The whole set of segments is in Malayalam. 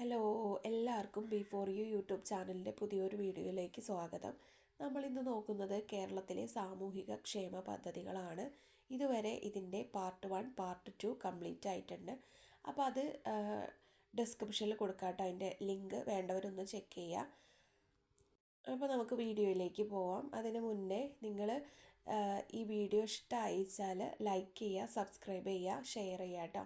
ഹലോ, എല്ലാവർക്കും B4U യൂട്യൂബ് ചാനലിൻ്റെ പുതിയൊരു വീഡിയോയിലേക്ക് സ്വാഗതം. നമ്മളിന്ന് നോക്കുന്നത് കേരളത്തിലെ സാമൂഹിക ക്ഷേമ പദ്ധതികളാണ്. ഇതുവരെ ഇതിൻ്റെ പാർട്ട് 1, പാർട്ട് 2 കംപ്ലീറ്റ് ആയിട്ടുണ്ട്. അപ്പോൾ അത് ഡിസ്ക്രിപ്ഷനിൽ കൊടുക്കാട്ടോ, അതിൻ്റെ ലിങ്ക് വേണ്ടവരൊന്ന് ചെക്ക് ചെയ്യുക. അപ്പോൾ നമുക്ക് വീഡിയോയിലേക്ക് പോവാം. അതിന് മുന്നേ നിങ്ങൾ ഈ വീഡിയോ ഇഷ്ടമായിച്ചാൽ ലൈക്ക് ചെയ്യുക, സബ്സ്ക്രൈബ് ചെയ്യുക, ഷെയർ ചെയ്യുക കേട്ടോ.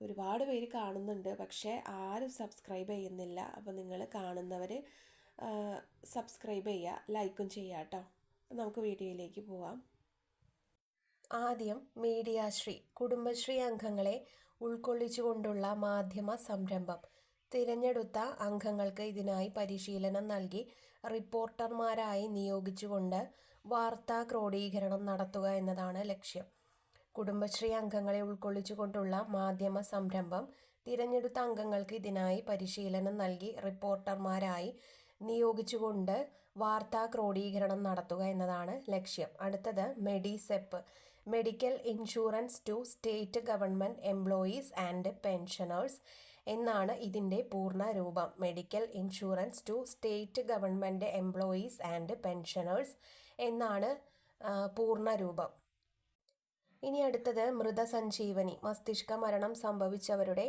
ഒരുപാട് പേര് കാണുന്നുണ്ട്, പക്ഷേ ആരും സബ്സ്ക്രൈബ് ചെയ്യുന്നില്ല. അപ്പോൾ നിങ്ങൾ കാണുന്നവർ സബ്സ്ക്രൈബ് ചെയ്യുക, ലൈക്കും ചെയ്യുക കേട്ടോ. നമുക്ക് വീഡിയോയിലേക്ക് പോവാം. ആദ്യം മീഡിയാശ്രീ കുടുംബശ്രീ അംഗങ്ങളെ ഉൾക്കൊള്ളിച്ചുകൊണ്ടുള്ള മാധ്യമ സംരംഭം. തിരഞ്ഞെടുത്ത അംഗങ്ങൾക്ക് ഇതിനായി പരിശീലനം നൽകി റിപ്പോർട്ടർമാരായി നിയോഗിച്ചുകൊണ്ട് വാർത്താ ക്രോഡീകരണം നടത്തുക എന്നതാണ് ലക്ഷ്യം. കുടുംബശ്രീ അംഗങ്ങളെ ഉൾക്കൊള്ളിച്ചുകൊണ്ടുള്ള മാധ്യമ സംരംഭം. തിരഞ്ഞെടുത്ത അംഗങ്ങൾക്ക് ഇതിനായി പരിശീലനം നൽകി റിപ്പോർട്ടർമാരായി നിയോഗിച്ചുകൊണ്ട് വാർത്താ ക്രോഡീകരണം നടത്തുക എന്നതാണ് ലക്ഷ്യം. അടുത്തത് Medisep, medical insurance to state government employees and pensioners എന്നാണ് ഇതിൻ്റെ പൂർണ്ണ രൂപം. Medical insurance to state government employees and pensioners എന്നാണ് പൂർണ്ണ രൂപം. ഇനി അടുത്തത് മൃതസഞ്ജീവനി, മസ്തിഷ്ക മരണം സംഭവിച്ചവരുടെ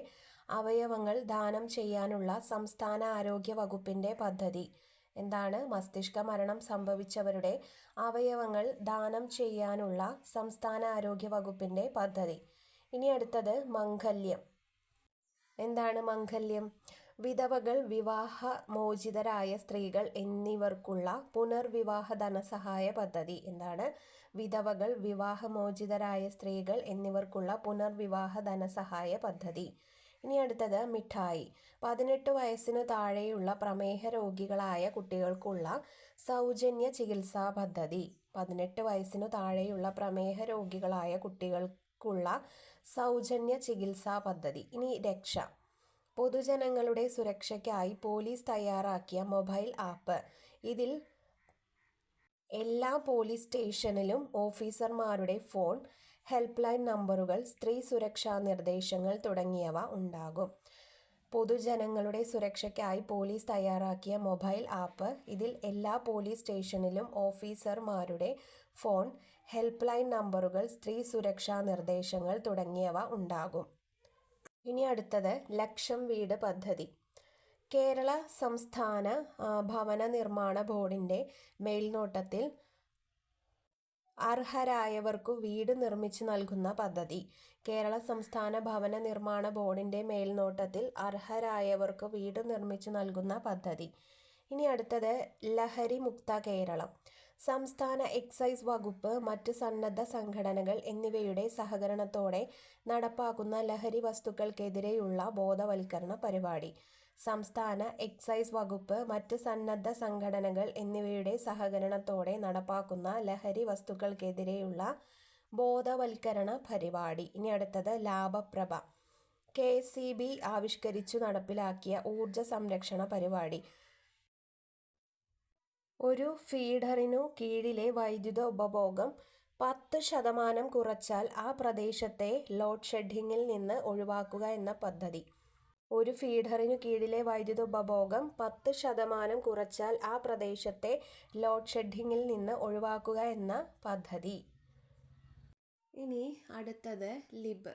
അവയവങ്ങൾ ദാനം ചെയ്യാനുള്ള സംസ്ഥാന ആരോഗ്യ വകുപ്പിൻ്റെ പദ്ധതി. എന്താണ് മസ്തിഷ്ക മരണം സംഭവിച്ചവരുടെ അവയവങ്ങൾ ദാനം ചെയ്യാനുള്ള സംസ്ഥാന ആരോഗ്യ വകുപ്പിൻ്റെ പദ്ധതി. ഇനി അടുത്തത് മംഗല്യം. എന്താണ് മംഗല്യം? വിധവകൾ, വിവാഹമോചിതരായ സ്ത്രീകൾ എന്നിവർക്കുള്ള പുനർവിവാഹ ധനസഹായ പദ്ധതി. എന്താണ് വിധവകൾ, വിവാഹമോചിതരായ സ്ത്രീകൾ എന്നിവർക്കുള്ള പുനർവിവാഹ ധനസഹായ പദ്ധതി. ഇനി അടുത്തത് മിഠായി, 18 വയസ്സിനു താഴെയുള്ള പ്രമേഹ രോഗികളായ കുട്ടികൾക്കുള്ള സൗജന്യ ചികിത്സാ പദ്ധതി. 18 വയസ്സിനു താഴെയുള്ള പ്രമേഹ രോഗികളായ കുട്ടികൾക്കുള്ള സൗജന്യ ചികിത്സാ പദ്ധതി. ഇനി രക്ഷ, പൊതുജനങ്ങളുടെ സുരക്ഷയ്ക്കായി പോലീസ് തയ്യാറാക്കിയ മൊബൈൽ ആപ്പ്. ഇതിൽ എല്ലാ പോലീസ് സ്റ്റേഷനിലും ഓഫീസർമാരുടെ ഫോൺ, ഹെൽപ്പ് ലൈൻ നമ്പറുകൾ, സ്ത്രീ സുരക്ഷാ നിർദ്ദേശങ്ങൾ തുടങ്ങിയവ ഉണ്ടാകും. പൊതുജനങ്ങളുടെ സുരക്ഷയ്ക്കായി പോലീസ് തയ്യാറാക്കിയ മൊബൈൽ ആപ്പ്. ഇതിൽ എല്ലാ പോലീസ് സ്റ്റേഷനിലും ഓഫീസർമാരുടെ ഫോൺ, ഹെൽപ്പ് ലൈൻ നമ്പറുകൾ, സ്ത്രീ സുരക്ഷാ നിർദ്ദേശങ്ങൾ തുടങ്ങിയവ ഉണ്ടാകും. ഇനി അടുത്തത് ലക്ഷം വീട് പദ്ധതി. കേരള സംസ്ഥാന ഭവന നിർമ്മാണ ബോർഡിൻ്റെ മേൽനോട്ടത്തിൽ അർഹരായവർക്കു വീട് നിർമ്മിച്ചു നൽകുന്ന പദ്ധതി. കേരള സംസ്ഥാന ഭവന നിർമ്മാണ ബോർഡിൻ്റെ മേൽനോട്ടത്തിൽ അർഹരായവർക്കു വീട് നിർമ്മിച്ചു നൽകുന്ന പദ്ധതി. ഇനി അടുത്തത് ലഹരി മുക്ത കേരളം. സംസ്ഥാന എക്സൈസ് വകുപ്പ്, മറ്റ് സന്നദ്ധ സംഘടനകൾ എന്നിവയുടെ സഹകരണത്തോടെ നടപ്പാക്കുന്ന ലഹരി വസ്തുക്കൾക്കെതിരെയുള്ള ബോധവൽക്കരണ പരിപാടി. സംസ്ഥാന എക്സൈസ് വകുപ്പ്, മറ്റ് സന്നദ്ധ സംഘടനകൾ എന്നിവയുടെ സഹകരണത്തോടെ നടപ്പാക്കുന്ന ലഹരി വസ്തുക്കൾക്കെതിരെയുള്ള ബോധവൽക്കരണ പരിപാടി. ഇനി അടുത്തത് ലാഭപ്രഭ, KSEB ആവിഷ്കരിച്ചു നടപ്പിലാക്കിയ ഊർജ സംരക്ഷണ പരിപാടി. ഒരു ഫീഡറിനു കീഴിലെ വൈദ്യുത ഉപഭോഗം 10% കുറച്ചാൽ ആ പ്രദേശത്തെ ലോഡ് ഷെഡിങ്ങിൽ നിന്ന് ഒഴിവാക്കുക എന്ന പദ്ധതി. ഒരു ഫീഡറിനു കീഴിലെ വൈദ്യുത ഉപഭോഗം 10% കുറച്ചാൽ ആ പ്രദേശത്തെ ലോഡ് ഷെഡിങ്ങിൽ നിന്ന് ഒഴിവാക്കുക എന്ന പദ്ധതി. ഇനി അടുത്തത് ലിബ്,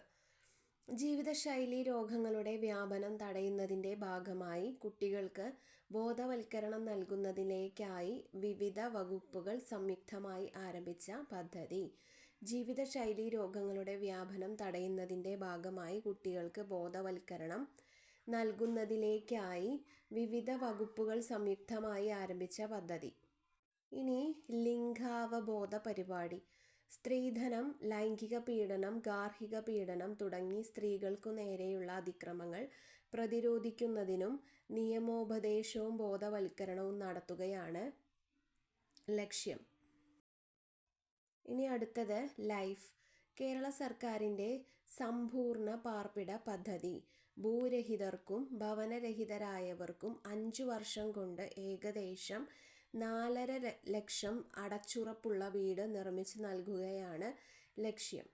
ജീവിതശൈലി രോഗങ്ങളുടെ വ്യാപനം തടയുന്നതിൻ്റെ ഭാഗമായി കുട്ടികൾക്ക് ബോധവൽക്കരണം നൽകുന്നതിലേക്കായി വിവിധ വകുപ്പുകൾ സംയുക്തമായി ആരംഭിച്ച പദ്ധതി. ജീവിതശൈലി രോഗങ്ങളുടെ വ്യാപനം തടയുന്നതിൻ്റെ ഭാഗമായി കുട്ടികൾക്ക് ബോധവൽക്കരണം നൽകുന്നതിലേക്കായി വിവിധ വകുപ്പുകൾ സംയുക്തമായി ആരംഭിച്ച പദ്ധതി. ഇനി ലിംഗാവബോധ പരിപാടി. സ്ത്രീധനം, ലൈംഗിക പീഡനം, ഗാർഹിക പീഡനം തുടങ്ങി സ്ത്രീകൾക്കു നേരെയുള്ള അതിക്രമങ്ങൾ പ്രതിരോധിക്കുന്നതിനും നിയമോപദേശവും ബോധവൽക്കരണവും നടത്തുകയാണ് ലക്ഷ്യം. ഇനി അടുത്തത് ലൈഫ്, കേരള സർക്കാരിൻ്റെ സമ്പൂർണ്ണ പാർപ്പിട പദ്ധതി. ഭൂരഹിതർക്കും ഭവനരഹിതരായവർക്കും 5 വർഷം കൊണ്ട് ഏകദേശം 4.5 ലക്ഷം അടച്ചുറപ്പുള്ള വീട് നിർമ്മിച്ചു നൽകുകയാണ് ലക്ഷ്യം.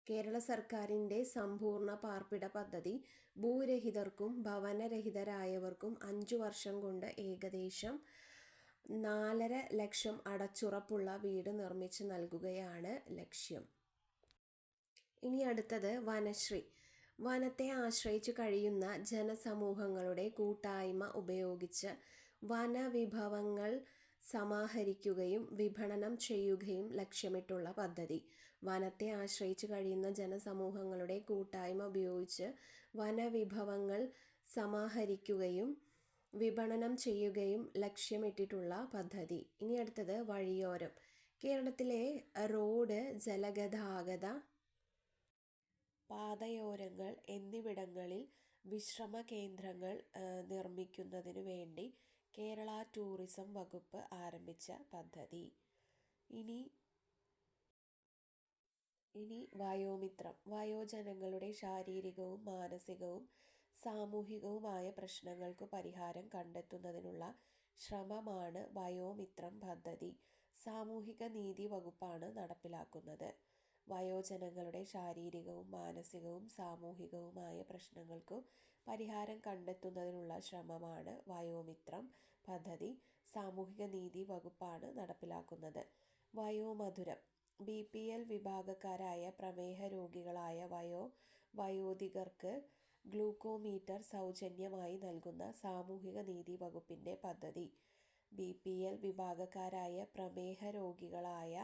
കേരള സർക്കാരിൻ്റെ സമ്പൂർണ്ണ പാർപ്പിട പദ്ധതി ഭൂരഹിതർക്കും ഭവനരഹിതരായവർക്കും 5 വർഷം കൊണ്ട് ഏകദേശം 4.5 ലക്ഷം അടച്ചുറപ്പുള്ള വീട് നിർമ്മിച്ചു നൽകുകയാണ് ലക്ഷ്യം. ഇനി അടുത്തത് വനശ്രീ. വനത്തെ ആശ്രയിച്ചു കഴിയുന്ന ജനസമൂഹങ്ങളുടെ കൂട്ടായ്മ ഉപയോഗിച്ച് വനവിഭവങ്ങൾ സമാഹരിക്കുകയും വിപണനം ചെയ്യുകയും ലക്ഷ്യമിട്ടുള്ള പദ്ധതി. വനത്തെ ആശ്രയിച്ചു കഴിയുന്ന ജനസമൂഹങ്ങളുടെ കൂട്ടായ്മ ഉപയോഗിച്ച് വനവിഭവങ്ങൾ സമാഹരിക്കുകയും വിപണനം ചെയ്യുകയും ലക്ഷ്യമിട്ടിട്ടുള്ള പദ്ധതി. ഇനി അടുത്തത് വഴിയോരം. കേരളത്തിലെ റോഡ്, ജലഗതാഗത പാതയോരങ്ങൾ എന്നിവിടങ്ങളിൽ വിശ്രമ കേന്ദ്രങ്ങൾ നിർമ്മിക്കുന്നതിനു വേണ്ടി കേരള ടൂറിസം വകുപ്പ് ആരംഭിച്ച പദ്ധതി. ഇനി വയോമിത്രം. വയോജനങ്ങളുടെ ശാരീരികവും മാനസികവും സാമൂഹികവുമായ പ്രശ്നങ്ങൾക്കു പരിഹാരം കണ്ടെത്തുന്നതിനുള്ള ശ്രമമാണ് വയോമിത്രം പദ്ധതി. സാമൂഹിക നീതി വകുപ്പാണ് നടപ്പിലാക്കുന്നത്. വയോജനങ്ങളുടെ ശാരീരികവും മാനസികവും സാമൂഹികവുമായ പ്രശ്നങ്ങൾക്കു പരിഹാരം കണ്ടെത്തുന്നതിനുള്ള ശ്രമമാണ് വയോമിത്രം പദ്ധതി. സാമൂഹിക നീതി വകുപ്പാണ് നടപ്പിലാക്കുന്നത്. വയോമധുരം. BPL വിഭാഗക്കാരായ പ്രമേഹ രോഗികളായ വയോധികർക്ക് ഗ്ലൂക്കോമീറ്റർ സൗജന്യമായി നൽകുന്ന സാമൂഹിക നീതി വകുപ്പിന്റെ പദ്ധതി. BPL വിഭാഗക്കാരായ പ്രമേഹ രോഗികളായ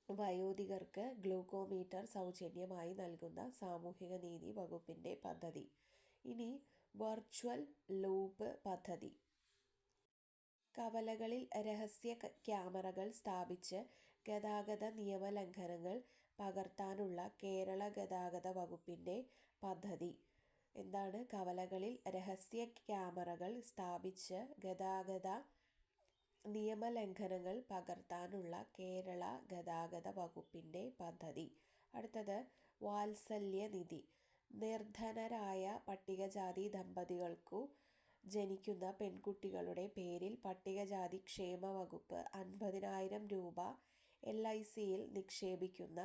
വയോധികർക്ക് ഗ്ലൂക്കോമീറ്റർ സൗജന്യമായി നൽകുന്ന സാമൂഹിക നീതി വകുപ്പിന്റെ പദ്ധതി. ഇനി വെർച്വൽ ലൂപ്പ് പദ്ധതി. കവലകളിൽ രഹസ്യ ക്യാമറകൾ സ്ഥാപിച്ച് ഗതാഗത നിയമലംഘനങ്ങൾ പകർത്താനുള്ള കേരള ഗതാഗത വകുപ്പിന്റെ പദ്ധതി. എന്താണ്? കവലകളിൽ രഹസ്യ ക്യാമറകൾ സ്ഥാപിച്ച് ഗതാഗത നിയമലംഘനങ്ങൾ പകർത്താനുള്ള കേരള ഗതാഗത വകുപ്പിന്റെ പദ്ധതി. അടുത്തത് വാത്സല്യനിധി. നിർധനരായ പട്ടികജാതി ദമ്പതികൾക്കു ജനിക്കുന്ന പെൺകുട്ടികളുടെ പേരിൽ പട്ടികജാതി ക്ഷേമ വകുപ്പ് 50,000 രൂപ LICയിൽ നിക്ഷേപിക്കുന്ന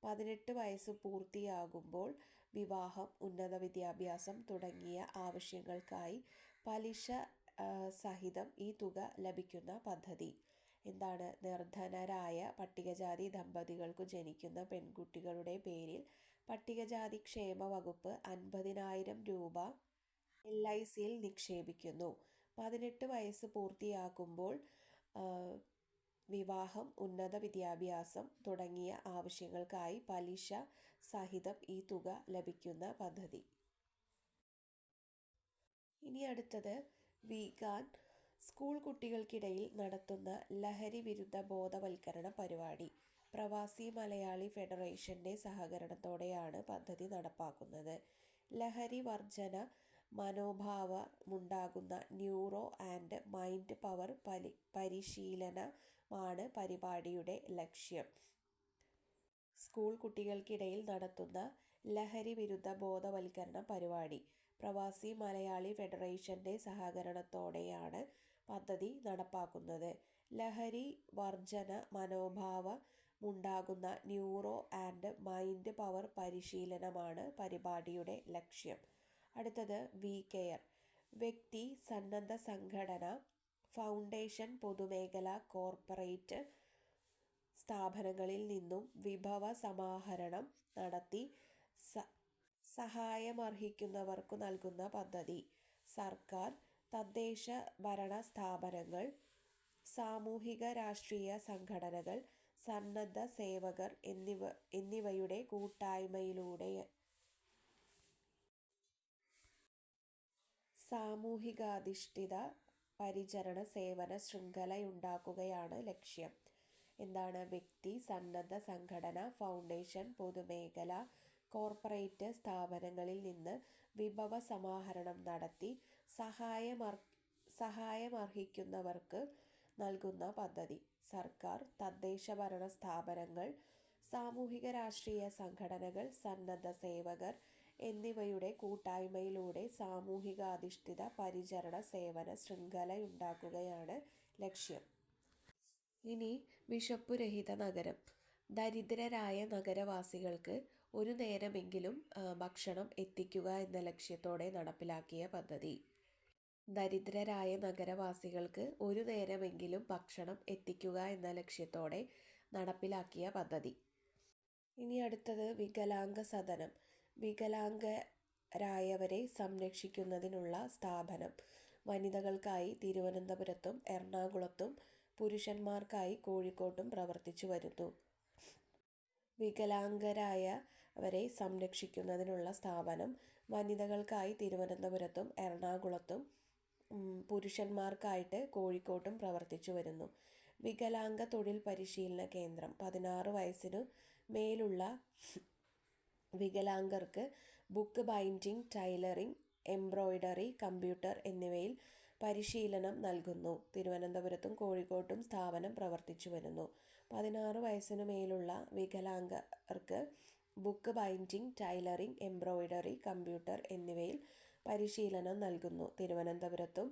18 വയസ്സ് പൂർത്തിയാകുമ്പോൾ വിവാഹം, ഉന്നത വിദ്യാഭ്യാസം തുടങ്ങിയ ആവശ്യങ്ങൾക്കായി പലിശ സഹിതം ഈ തുക ലഭിക്കുന്ന പദ്ധതി. എന്താണ്? നിർധനരായ പട്ടികജാതി ദമ്പതികൾക്കു ജനിക്കുന്ന പെൺകുട്ടികളുടെ പേരിൽ പട്ടികജാതി ക്ഷേമ വകുപ്പ് 50,000 രൂപ LICയിൽ നിക്ഷേപിക്കുന്നു. 18 വയസ്സ് പൂർത്തിയാക്കുമ്പോൾ വിവാഹം, ഉന്നത വിദ്യാഭ്യാസം തുടങ്ങിയ ആവശ്യങ്ങൾക്കായി പലിശ സഹിതം ഈ തുക ലഭിക്കുന്ന പദ്ധതി. ഇനി അടുത്തത് വീഗാൻ. സ്കൂൾ കുട്ടികൾക്കിടയിൽ നടത്തുന്ന ലഹരി വിരുദ്ധ ബോധവൽക്കരണ പരിപാടി. പ്രവാസി മലയാളി ഫെഡറേഷന്റെ സഹകരണത്തോടെയാണ് പദ്ധതി നടപ്പാക്കുന്നത്. ലഹരി വർജന മനോഭാവമുണ്ടാകുന്ന ന്യൂറോ ആൻഡ് മൈൻഡ് പവർ പരിശീലനമാണ് പരിപാടിയുടെ ലക്ഷ്യം. സ്കൂൾ കുട്ടികൾക്കിടയിൽ നടത്തുന്ന ലഹരി വിരുദ്ധ ബോധവൽക്കരണ പരിപാടി. പ്രവാസി മലയാളി ഫെഡറേഷന്റെ സഹകരണത്തോടെയാണ് പദ്ധതി നടപ്പാക്കുന്നത്. ലഹരി വർജന മനോഭാവമുണ്ടാകുന്ന ന്യൂറോ ആൻഡ് മൈൻഡ് പവർ പരിശീലനമാണ് പരിപാടിയുടെ ലക്ഷ്യം. അടുത്തത് WeCare. വ്യക്തി, സന്നദ്ധ സംഘടന, ഫൗണ്ടേഷൻ, പൊതുമേഖല, കോർപ്പറേറ്റ് സ്ഥാപനങ്ങളിൽ നിന്നും വിഭവ സമാഹരണം നടത്തി സഹായമർഹിക്കുന്നവർക്കു നൽകുന്ന പദ്ധതി. സർക്കാർ, തദ്ദേശ ഭരണ സ്ഥാപനങ്ങൾ, സാമൂഹിക രാഷ്ട്രീയ സംഘടനകൾ, സന്നദ്ധ സേവകർ എന്നിവയുടെ കൂട്ടായ്മയിലൂടെ സാമൂഹികാധിഷ്ഠിത പരിചരണ സേവന ശൃംഖലയുണ്ടാക്കുകയാണ് ലക്ഷ്യം. എന്താണ്? വ്യക്തി, സന്നദ്ധ സംഘടന, ഫൗണ്ടേഷൻ, പൊതുമേഖല, കോർപ്പറേറ്റ് സ്ഥാപനങ്ങളിൽ നിന്ന് വിഭവ സമാഹരണം നടത്തി സഹായമർഹിക്കുന്നവർക്ക് നൽകുന്ന പദ്ധതി. സർക്കാർ, തദ്ദേശ ഭരണ സ്ഥാപനങ്ങൾ, സാമൂഹിക രാഷ്ട്രീയ സംഘടനകൾ, സന്നദ്ധ സേവകർ എന്നിവയുടെ കൂട്ടായ്മയിലൂടെ സാമൂഹികാധിഷ്ഠിത പരിചരണ സേവന ശൃംഖലയുണ്ടാക്കുകയാണ് ലക്ഷ്യം. ഇനി വിശപ്പുരഹിത നഗരം. ദരിദ്രരായ നഗരവാസികൾക്ക് ഒരു നേരമെങ്കിലും ഭക്ഷണം എത്തിക്കുക എന്ന ലക്ഷ്യത്തോടെ നടപ്പിലാക്കിയ പദ്ധതി. ദരിദ്രരായ നഗരവാസികൾക്ക് ഒരു നേരമെങ്കിലും ഭക്ഷണം എത്തിക്കുക എന്ന ലക്ഷ്യത്തോടെ നടപ്പിലാക്കിയ പദ്ധതി. ഇനി അടുത്തത് വികലാംഗ സദനം. വികലാംഗരായവരെ സംരക്ഷിക്കുന്നതിനുള്ള സ്ഥാപനം വനിതകൾക്കായി തിരുവനന്തപുരത്തും എറണാകുളത്തും പുരുഷന്മാർക്കായി കോഴിക്കോട്ടും പ്രവർത്തിച്ചു വരുന്നു. വികലാംഗരായവരെ സംരക്ഷിക്കുന്നതിനുള്ള സ്ഥാപനം വനിതകൾക്കായി തിരുവനന്തപുരത്തും എറണാകുളത്തും പുരുഷന്മാർക്കായിട്ട് കോഴിക്കോട്ടും പ്രവർത്തിച്ചു വരുന്നു. വികലാംഗ തൊഴിൽ പരിശീലന കേന്ദ്രം 16 വയസ്സിനു മേലുള്ള വികലാംഗർക്ക് book binding, tailoring, embroidery, computer എന്നിവയിൽ പരിശീലനം നൽകുന്നു. തിരുവനന്തപുരത്തും കോഴിക്കോട്ടും സ്ഥാപനം പ്രവർത്തിച്ചു വരുന്നു. 16 വയസ്സിനു മേലുള്ള വികലാംഗർക്ക് book binding, tailoring, embroidery, computer എന്നിവയിൽ പരിശീലനം നൽകുന്നു. തിരുവനന്തപുരത്തും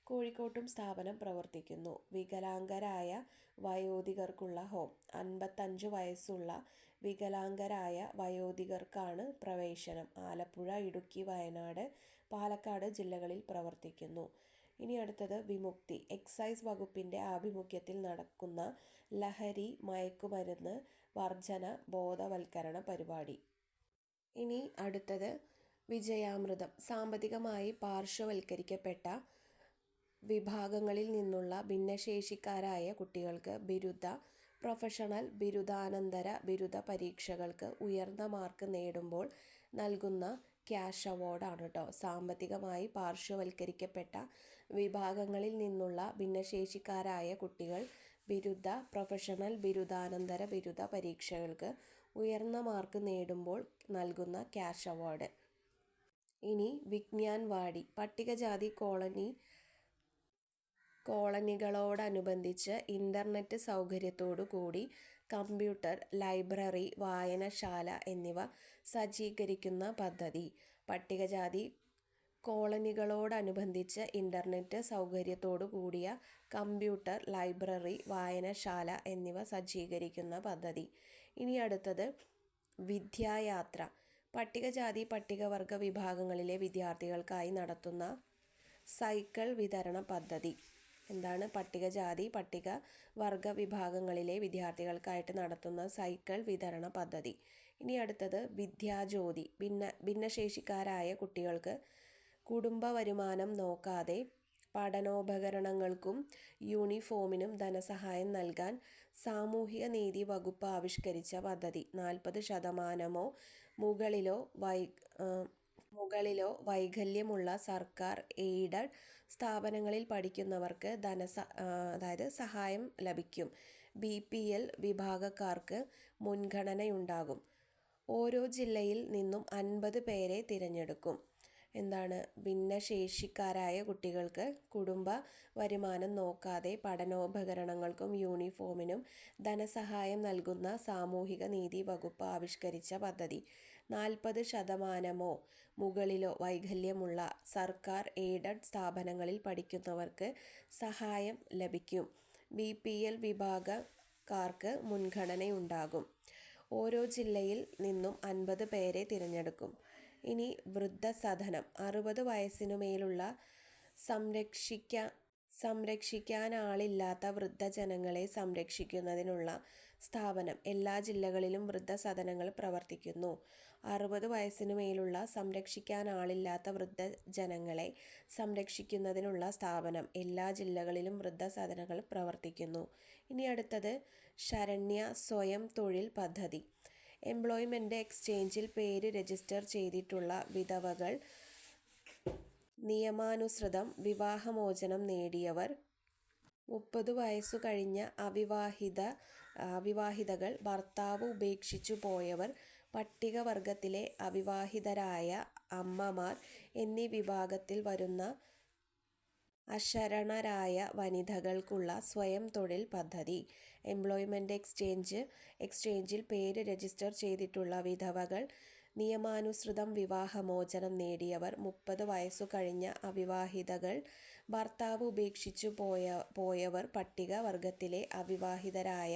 കോഴിക്കോട്ടും സ്ഥാപനം പ്രവർത്തിക്കുന്നു. വികലാംഗരായ വയോധികർക്കുള്ള ഹോം. 55 വയസ്സുള്ള വികലാംഗരായ വയോധികർക്കാണ് പ്രവേശനം. ആലപ്പുഴ, ഇടുക്കി, വയനാട്, പാലക്കാട് ജില്ലകളിൽ പ്രവർത്തിക്കുന്നു. ഇനി അടുത്തത് വിമുക്തി. എക്സൈസ് വകുപ്പിൻ്റെ ആഭിമുഖ്യത്തിൽ നടക്കുന്ന ലഹരി, മയക്കുമരുന്ന് വർജന ബോധവൽക്കരണ പരിപാടി. ഇനി അടുത്തത് വിജയാമൃതം. സാമ്പത്തികമായി പാർശ്വവൽക്കരിക്കപ്പെട്ട വിഭാഗങ്ങളിൽ നിന്നുള്ള ഭിന്നശേഷിക്കാരായ കുട്ടികൾക്ക് ബിരുദ, പ്രൊഫഷണൽ, ബിരുദാനന്തര ബിരുദ പരീക്ഷകൾക്ക് ഉയർന്ന മാർക്ക് നേടുമ്പോൾ നൽകുന്ന ക്യാഷ് അവാർഡാണ് കേട്ടോ. സാമ്പത്തികമായി പാർശ്വവൽക്കരിക്കപ്പെട്ട വിഭാഗങ്ങളിൽ നിന്നുള്ള ഭിന്നശേഷിക്കാരായ കുട്ടികൾ ബിരുദ, പ്രൊഫഷണൽ, ബിരുദാനന്തര ബിരുദ പരീക്ഷകൾക്ക് ഉയർന്ന മാർക്ക് നേടുമ്പോൾ നൽകുന്ന ക്യാഷ് അവാർഡ്. ഇനി വിജ്ഞാൻ വാടി. പട്ടികജാതി കോളനികളോടനുബന്ധിച്ച് ഇൻ്റർനെറ്റ് സൗകര്യത്തോടു കൂടി കമ്പ്യൂട്ടർ, ലൈബ്രറി, വായനശാല എന്നിവ സജ്ജീകരിക്കുന്ന പദ്ധതി. പട്ടികജാതി കോളനികളോടനുബന്ധിച്ച് ഇൻ്റർനെറ്റ് സൗകര്യത്തോടു കൂടിയ കമ്പ്യൂട്ടർ, ലൈബ്രറി, വായനശാല എന്നിവ സജ്ജീകരിക്കുന്ന പദ്ധതി. ഇനി അടുത്തത് വിദ്യായാത്ര. പട്ടികജാതി പട്ടികവർഗ വിഭാഗങ്ങളിലെ വിദ്യാർത്ഥികൾക്കായി നടത്തുന്ന സൈക്കിൾ വിതരണ പദ്ധതി. എന്താണ്? പട്ടികജാതി പട്ടികവർഗ വിഭാഗങ്ങളിലെ വിദ്യാർത്ഥികൾക്കായിട്ട് നടത്തുന്ന സൈക്കിൾ വിതരണ പദ്ധതി. ഇനി അടുത്തത് വിദ്യാജ്യോതി. ഭിന്നശേഷിക്കാരായ കുട്ടികൾക്ക് കുടുംബ വരുമാനം നോക്കാതെ പഠനോപകരണങ്ങൾക്കും യൂണിഫോമിനും ധനസഹായം നൽകാൻ സാമൂഹിക നീതി വകുപ്പ് ആവിഷ്കരിച്ച പദ്ധതി. 40% മുകളിലോ വൈകല്യമുള്ള സർക്കാർ എയ്ഡഡ് സ്ഥാപനങ്ങളിൽ പഠിക്കുന്നവർക്ക് സഹായം ലഭിക്കും. BPL വിഭാഗക്കാർക്ക് മുൻഗണനയുണ്ടാകും. ഓരോ ജില്ലയിൽ നിന്നും 50 പേരെ തിരഞ്ഞെടുക്കും. എന്താണ്? ഭിന്നശേഷിക്കാരായ കുട്ടികൾക്ക് കുടുംബ വരുമാനം നോക്കാതെ പഠനോപകരണങ്ങൾക്കും യൂണിഫോമിനും ധനസഹായം നൽകുന്ന സാമൂഹിക നീതി വകുപ്പ് ആവിഷ്കരിച്ച പദ്ധതി. 40% മുകളിലോ വൈകല്യമുള്ള സർക്കാർ എയ്ഡഡ് സ്ഥാപനങ്ങളിൽ പഠിക്കുന്നവർക്ക് സഹായം ലഭിക്കും. BPL വിഭാഗക്കാർക്ക് മുൻഗണനയുണ്ടാകും. ഓരോ ജില്ലയിൽ നിന്നും 50 പേരെ തിരഞ്ഞെടുക്കും. ഇനി വൃദ്ധസദനം. 60 വയസ്സിനു മേലുള്ള സംരക്ഷിക്കാനാളില്ലാത്ത വൃദ്ധജനങ്ങളെ സംരക്ഷിക്കുന്നതിനുള്ള സ്ഥാപനം. എല്ലാ ജില്ലകളിലും വൃദ്ധസദനങ്ങൾ പ്രവർത്തിക്കുന്നു. 60 വയസ്സിനു മേലുള്ള സംരക്ഷിക്കാനാളില്ലാത്ത വൃദ്ധജനങ്ങളെ സംരക്ഷിക്കുന്നതിനുള്ള സ്ഥാപനം. എല്ലാ ജില്ലകളിലും വൃദ്ധസദനങ്ങൾ പ്രവർത്തിക്കുന്നു. ഇനി അടുത്തത് ശരണ്യ സ്വയം തൊഴിൽ പദ്ധതി. എംപ്ലോയ്മെൻ്റ് എക്സ്ചേഞ്ചിൽ പേര് രജിസ്റ്റർ ചെയ്തിട്ടുള്ള വിധവകൾ, നിയമാനുസൃതം വിവാഹമോചനം നേടിയവർ, 30 വയസ്സു കഴിഞ്ഞ അവിവാഹിതകൾ, ഭർത്താവ് ഉപേക്ഷിച്ചു പോയവർ, പട്ടികവർഗത്തിലെ അവിവാഹിതരായ അമ്മമാർ എന്നീ വിഭാഗത്തിൽ വരുന്ന അശരണരായ വനിതകൾക്കുള്ള സ്വയം തൊഴിൽ പദ്ധതി. എംപ്ലോയ്മെൻ്റ് എക്സ്ചേഞ്ചിൽ പേര് രജിസ്റ്റർ ചെയ്തിട്ടുള്ള വിധവകൾ, നിയമാനുസൃതം വിവാഹമോചനം നേടിയവർ, 30 വയസ്സു കഴിഞ്ഞ അവിവാഹിതകൾ, ഭർത്താവ് ഉപേക്ഷിച്ചു പോയവർ, പട്ടിക വർഗത്തിലെ അവിവാഹിതരായ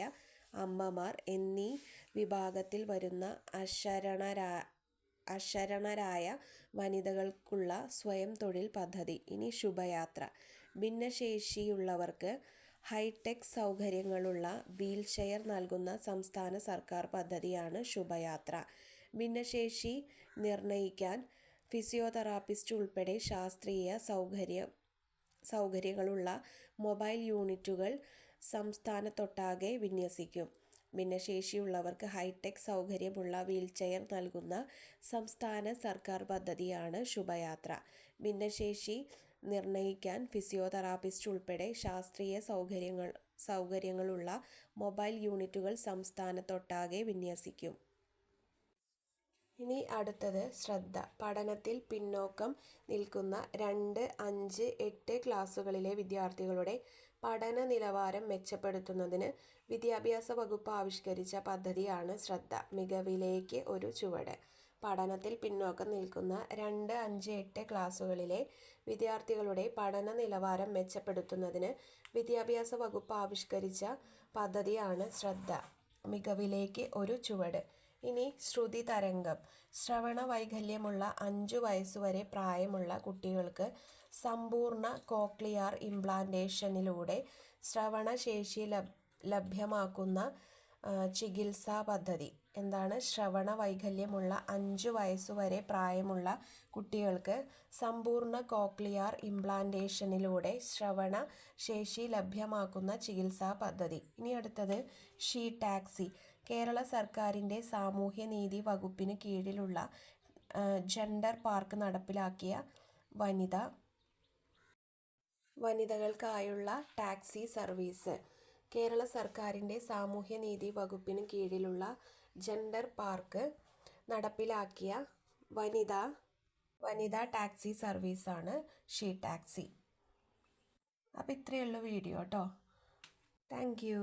അമ്മമാർ എന്നീ വിഭാഗത്തിൽ വരുന്ന അശരണരായ വനിതകൾക്കുള്ള സ്വയം തൊഴിൽ പദ്ധതി. ഇനി ശുഭയാത്ര. ഭിന്നശേഷിയുള്ളവർക്ക് ഹൈടെക് സൗകര്യങ്ങളുള്ള വീൽചെയർ നൽകുന്ന സംസ്ഥാന സർക്കാർ പദ്ധതിയാണ് ശുഭയാത്ര. ഭിന്നശേഷി നിർണയിക്കാൻ ഫിസിയോതെറാപ്പിസ്റ്റ് ഉൾപ്പെടെ ശാസ്ത്രീയ സൗകര്യങ്ങളുള്ള മൊബൈൽ യൂണിറ്റുകൾ സംസ്ഥാനത്തൊട്ടാകെ വിന്യസിക്കും. ഭിന്നശേഷിയുള്ളവർക്ക് ഹൈടെക് സൗകര്യമുള്ള വീൽചെയർ നൽകുന്ന സംസ്ഥാന സർക്കാർ പദ്ധതിയാണ് ശുഭയാത്ര. ഭിന്നശേഷി നിർണയിക്കാൻ ഫിസിയോതെറാപ്പിസ്റ്റ് ഉൾപ്പെടെ ശാസ്ത്രീയ സൗകര്യങ്ങളുള്ള മൊബൈൽ യൂണിറ്റുകൾ സംസ്ഥാനത്തൊട്ടാകെ വിന്യസിക്കും. ഇനി അടുത്തത് ശ്രദ്ധ. പഠനത്തിൽ പിന്നോക്കം നിൽക്കുന്ന 2, 5, 8 ക്ലാസുകളിലെ വിദ്യാർത്ഥികളുടെ പഠന നിലവാരം മെച്ചപ്പെടുത്തുന്നതിന് വിദ്യാഭ്യാസ വകുപ്പ് ആവിഷ്കരിച്ച പദ്ധതിയാണ് ശ്രദ്ധ. മികവിലേക്ക് ഒരു ചുവട്. പഠനത്തിൽ പിന്നോക്കം നിൽക്കുന്ന 2, 5, 8 ക്ലാസുകളിലെ വിദ്യാർത്ഥികളുടെ പഠന നിലവാരം മെച്ചപ്പെടുത്തുന്നതിന് വിദ്യാഭ്യാസ വകുപ്പ് ആവിഷ്കരിച്ച പദ്ധതിയാണ് ശ്രദ്ധ. മികവിലേക്ക് ഒരു ചുവട്. ഇനി ശ്രുതി തരംഗം. ശ്രവണ വൈകല്യമുള്ള 5 വയസ്സുവരെ പ്രായമുള്ള കുട്ടികൾക്ക് സമ്പൂർണ്ണ കോക്ലിയർ ഇംപ്ലാന്റേഷനിലൂടെ ശ്രവണശേഷി ലഭ്യമാക്കുന്ന ചികിത്സാ പദ്ധതി. എന്താണ്? ശ്രവണ വൈകല്യമുള്ള 5 വയസ്സുവരെ പ്രായമുള്ള കുട്ടികൾക്ക് സമ്പൂർണ്ണ കോക്ലിയർ ഇംപ്ലാന്റേഷനിലൂടെ ശ്രവണ ശേഷി ലഭ്യമാക്കുന്ന ചികിത്സാ പദ്ധതി. ഇനി അടുത്തത് ഷീ ടാക്സി. കേരള സർക്കാരിൻ്റെ സാമൂഹ്യനീതി വകുപ്പിന് കീഴിലുള്ള ജെൻഡർ പാർക്ക് നടപ്പിലാക്കിയ വനിതകൾക്കായുള്ള ടാക്സി സർവീസ്. കേരള സർക്കാരിൻ്റെ സാമൂഹ്യനീതി വകുപ്പിന് കീഴിലുള്ള ജെൻഡർ പാർക്ക് നടപ്പിലാക്കിയ വനിതാ ടാക്സി സർവീസാണ് ഷീ ടാക്സി. അപ്പോൾ ഇത്രയേ ഉള്ളൂ വീഡിയോ കേട്ടോ. Thank you.